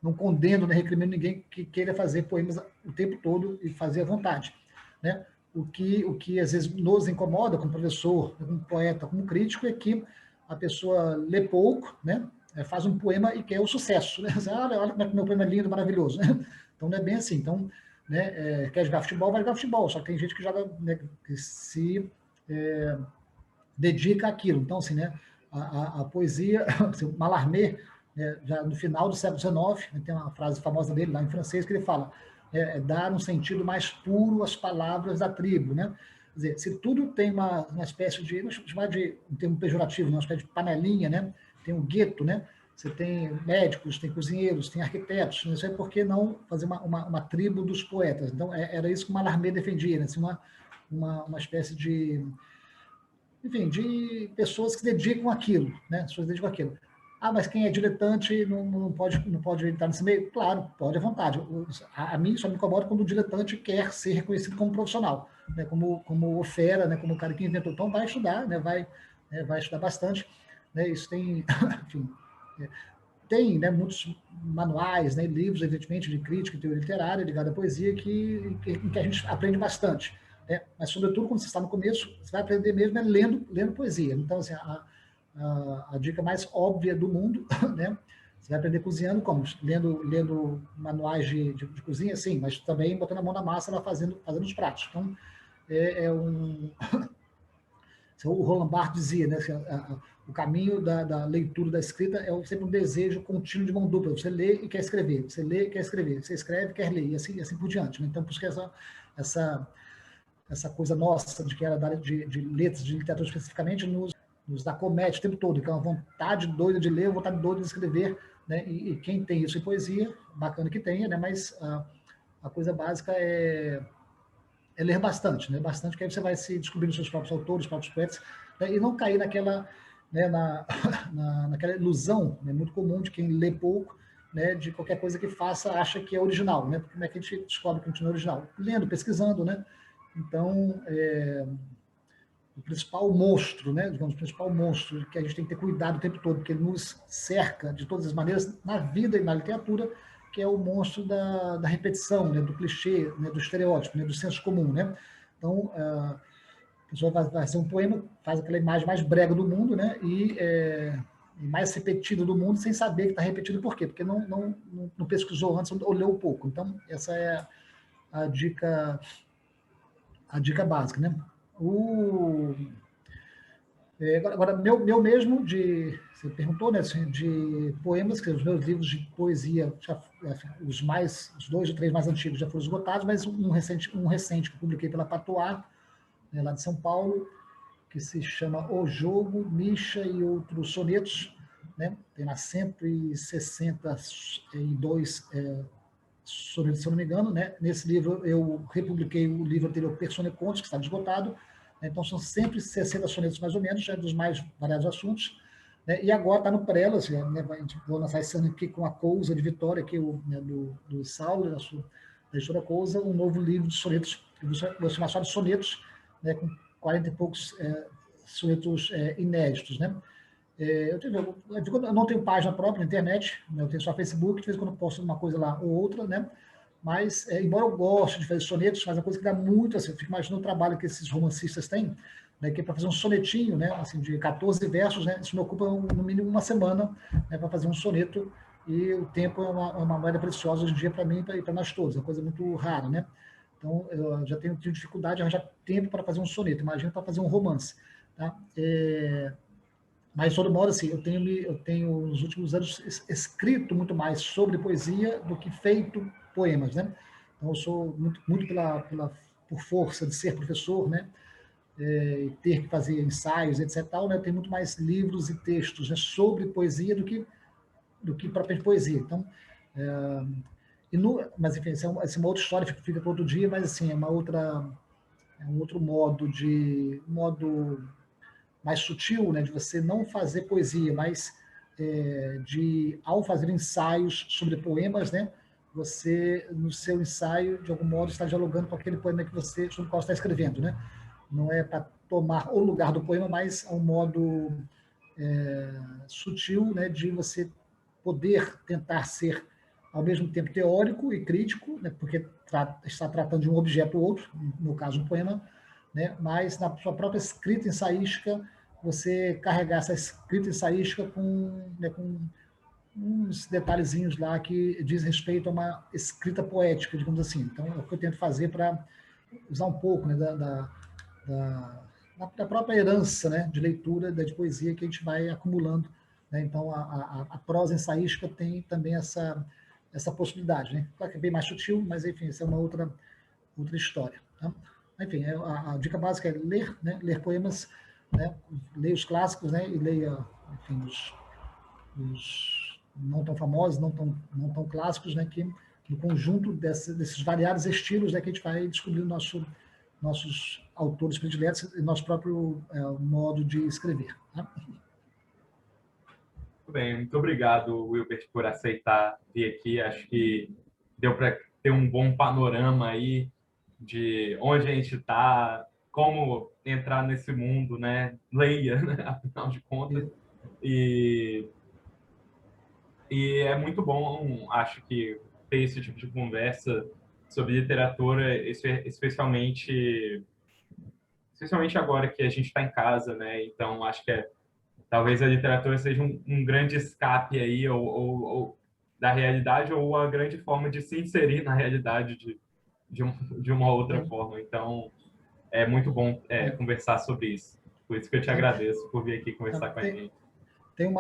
não condeno, nem recrimino ninguém que queira fazer poemas o tempo todo e fazer à vontade. Né? O que às vezes nos incomoda, como professor, como poeta, como crítico, é que a pessoa lê pouco, né? Faz um poema e quer o sucesso. Né? Olha como é que meu poema é lindo, maravilhoso. Né? Então não é bem assim. Então, né, quer jogar futebol, vai jogar futebol. Só que tem gente que joga, né, que se dedica àquilo. Então, assim, né, a poesia, assim, o Mallarmé, já no final do século XIX, tem uma frase famosa dele lá em francês que ele fala dar um sentido mais puro às palavras da tribo, né? Quer dizer, se tudo tem uma espécie de, vamos chamar de um termo pejorativo, uma espécie de panelinha, né? Tem um gueto, né? Você tem médicos, tem cozinheiros, tem arquitetos, não sei por que não fazer uma tribo dos poetas. Então, era isso que o Mallarmé defendia, né? Assim, uma espécie de, enfim, de pessoas que se dedicam àquilo, né? Pessoas que dedicam àquilo. Mas quem é diletante não pode entrar nesse meio? Claro, pode à vontade. A mim só me incomoda quando o diletante quer ser reconhecido como profissional, né? Como o fera, né? Como o cara que inventou. Então vai estudar, né? Vai estudar bastante. Né? Isso tem, enfim, tem, né, muitos manuais, né, livros, evidentemente, de crítica e teoria literária ligada à poesia em que a gente aprende bastante. Né? Mas, sobretudo, quando você está no começo, você vai aprender mesmo lendo poesia. Então, assim, a dica mais óbvia do mundo, né? Você vai aprender cozinhando como? Lendo manuais de cozinha, sim, mas também botando a mão na massa, lá fazendo os pratos. Então, O Roland Barthes dizia, né, o caminho da leitura, da escrita é sempre um desejo contínuo de mão dupla. Você lê e quer escrever, você lê e quer escrever, você escreve e quer ler, e assim por diante. Né? Então, por isso que essa coisa nossa, de que era da área de letras, de literatura especificamente, nos acomete o tempo todo, que é uma vontade doida de ler, uma vontade doida de escrever, né? E quem tem isso em poesia, bacana que tenha, né? Mas a coisa básica é ler bastante, né? Bastante, que aí você vai se descobrindo os seus próprios autores, os próprios poetas, né? E não cair naquela, né, naquela ilusão, né, muito comum de quem lê pouco, né, de qualquer coisa que faça, acha que é original, né? Como é que a gente descobre que a gente não é original? Lendo, pesquisando, né? Então, o principal monstro, né, digamos, o principal monstro que a gente tem que ter cuidado o tempo todo, porque ele nos cerca de todas as maneiras, na vida e na literatura, que é o monstro da repetição, né, do clichê, né, do estereótipo, né, do senso comum. Né? Então, a pessoa vai fazer um poema, faz aquela imagem mais brega do mundo, né, e mais repetida do mundo, sem saber que está repetido por quê? Porque não pesquisou antes ou leu pouco. Então, essa é a dica básica. Né? Agora, meu mesmo, você perguntou, né, assim, de poemas, que os meus livros de poesia, os 2 ou 3 mais antigos já foram esgotados, mas um recente que eu publiquei pela Patois, né, lá de São Paulo, que se chama O Jogo, Misha e Outros Sonetos, né, tem lá 162 sonetos, se eu não me engano. Né? Nesse livro eu republiquei o livro anterior, Persone Contos, que está esgotado. Então, são sempre 60 sonetos, mais ou menos, dos mais variados assuntos. Né? E agora está no Prelas, né? Vou lançar esse ano aqui com a Cousa de Vitória, aqui, né, do Saulo, da editora Cousa, um novo livro de sonetos, que vou chamar só de sonetos, né, com 40 e poucos sonetos inéditos. Né? Eu não tenho página própria na internet, né? Eu tenho só Facebook, de vez em quando eu posto uma coisa lá ou outra, né? Mas, embora eu goste de fazer sonetos, mas é uma coisa que dá muito, assim, eu fico imaginando o trabalho que esses romancistas têm, né, que é para fazer um sonetinho, né, assim, de 14 versos, né, isso me ocupa no mínimo uma semana, né, para fazer um soneto, e o tempo é uma moeda preciosa hoje em dia para mim e para nós todos, é uma coisa muito rara, né? Então, eu já tenho dificuldade de arranjar tempo para fazer um soneto, imagina para fazer um romance. Tá? Mas, de todo modo, assim, eu tenho, nos últimos anos, escrito muito mais sobre poesia do que feito poemas, né? Então, eu sou muito por força de ser professor, né? E ter que fazer ensaios, etc. Tal, né? Eu tenho muito mais livros e textos, né, sobre poesia do que propriamente poesia. Então, mas, enfim, essa é uma outra história, fica para outro dia, mas, assim, é um outro modo mais sutil, né, de você não fazer poesia, mas ao fazer ensaios sobre poemas, né, você, no seu ensaio, de algum modo, está dialogando com aquele poema sobre o qual está escrevendo. Né? Não é para tomar o lugar do poema, mas é um modo sutil, né, de você poder tentar ser, ao mesmo tempo, teórico e crítico, né, porque está tratando de um objeto ou outro, no caso, um poema, né, mas na sua própria escrita ensaística, você carregar essa escrita ensaística com uns detalhezinhos lá que diz respeito a uma escrita poética, digamos assim. Então, é o que eu tento fazer para usar um pouco, né, da própria herança, né, de leitura, de poesia que a gente vai acumulando. Né? Então, a prosa ensaística tem também essa possibilidade. Né? Claro que é bem mais sutil, mas, enfim, essa é uma outra história. Tá? Enfim, a dica básica é ler, né? Ler poemas, né? Leia os clássicos, né? E leia, enfim, os não tão famosos, não tão clássicos, né? Que no conjunto desses variados estilos, né, que a gente vai descobrindo nossos autores prediletos e nosso próprio modo de escrever. Tá? Muito bem, muito obrigado, Wilbert, por aceitar vir aqui. Acho que deu para ter um bom panorama aí de onde a gente está, como entrar nesse mundo, né? Leia, né? Afinal de contas. E é muito bom, acho que, ter esse tipo de conversa sobre literatura, especialmente agora que a gente está em casa, né? Então, acho que talvez a literatura seja um grande escape aí, ou da realidade, ou a grande forma de se inserir na realidade de uma outra forma. Então, é muito bom conversar sobre isso. Por isso que eu te agradeço por vir aqui conversar com a gente. Tem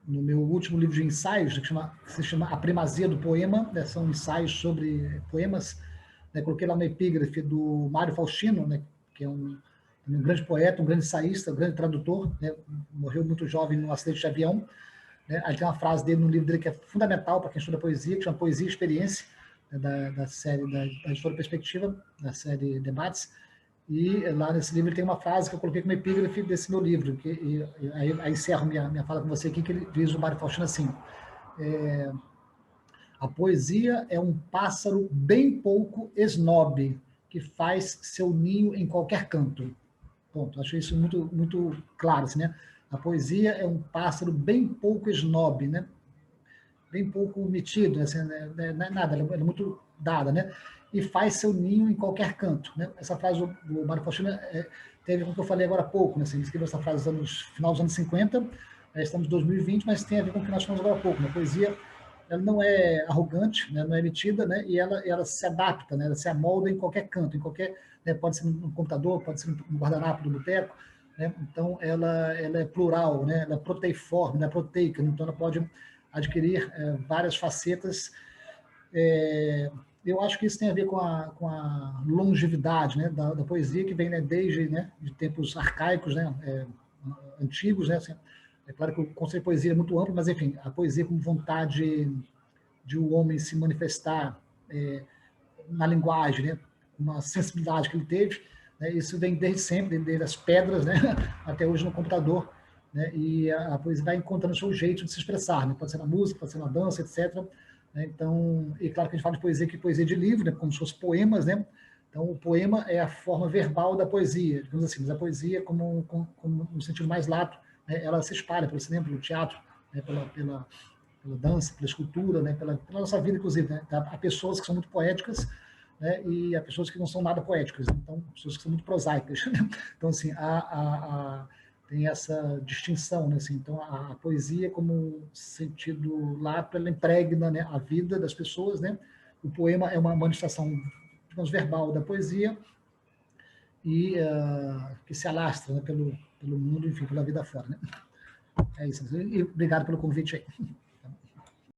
no meu último livro de ensaios, que se chama A Primazia do Poema, né? São ensaios sobre poemas, né? Coloquei lá uma epígrafe do Mário Faustino, né? Que é um grande poeta, um grande ensaísta, um grande tradutor, né? Morreu muito jovem num acidente de avião, né? Aí tem uma frase dele no livro dele que é fundamental para quem estuda poesia, que chama Poesia e Experiência, né? da série da Editora Perspectiva, da série Debates. E lá nesse livro ele tem uma frase que eu coloquei como epígrafe desse meu livro, aí encerro minha fala com você aqui, que ele diz, o Mário Faustino, assim: a poesia é um pássaro bem pouco esnobe, que faz seu ninho em qualquer canto. Ponto. Acho isso muito, muito claro, assim, né? A poesia é um pássaro bem pouco esnobe, né? Bem pouco metido, assim, né? Não é nada, ela é muito dada, né? E faz seu ninho em qualquer canto, né? Essa frase do Mário Faustino teve com o que eu falei agora há pouco, né? Assim, ele escreveu essa frase no final dos anos 50, estamos em 2020, mas tem a ver com o que nós falamos agora há pouco, né? A poesia, ela não é arrogante, né? Não é metida, né? E ela se adapta, né? Ela se amolda em qualquer canto, né? Pode ser no computador, pode ser no guardanapo do boteco, né? Então ela é plural, né? Ela é proteiforme, ela é proteica, então ela pode adquirir várias facetas. Eu acho que isso tem a ver com a longevidade, né, da poesia, que vem, né, desde, né, de tempos arcaicos, né, antigos, né, assim, é claro que o conceito de poesia é muito amplo, mas, enfim, a poesia como vontade de o homem se manifestar na linguagem, né, uma sensibilidade que ele teve, né, isso vem desde sempre, desde as pedras, né, até hoje no computador, né, e a poesia vai encontrando o seu jeito de se expressar, né, pode ser na música, pode ser na dança, etc. Então, e claro que a gente fala de poesia, que poesia de livro, né, como se fossem poemas, né? Então, o poema é a forma verbal da poesia, digamos assim, mas a poesia, como um sentido mais lato, né, ela se espalha pelo cinema, pelo teatro, né, pela dança, pela escultura, né, pela nossa vida, inclusive, né? Há pessoas que são muito poéticas, né, e há pessoas que não são nada poéticas, né? Então, pessoas que são muito prosaicas. Né? Então, assim, tem essa distinção, né? Assim, então, a poesia, como sentido lato, ela impregna, né, a vida das pessoas, né? O poema é uma manifestação, digamos, verbal da poesia e que se alastra, né, pelo mundo, enfim, pela vida fora, né? É isso. E obrigado pelo convite aí.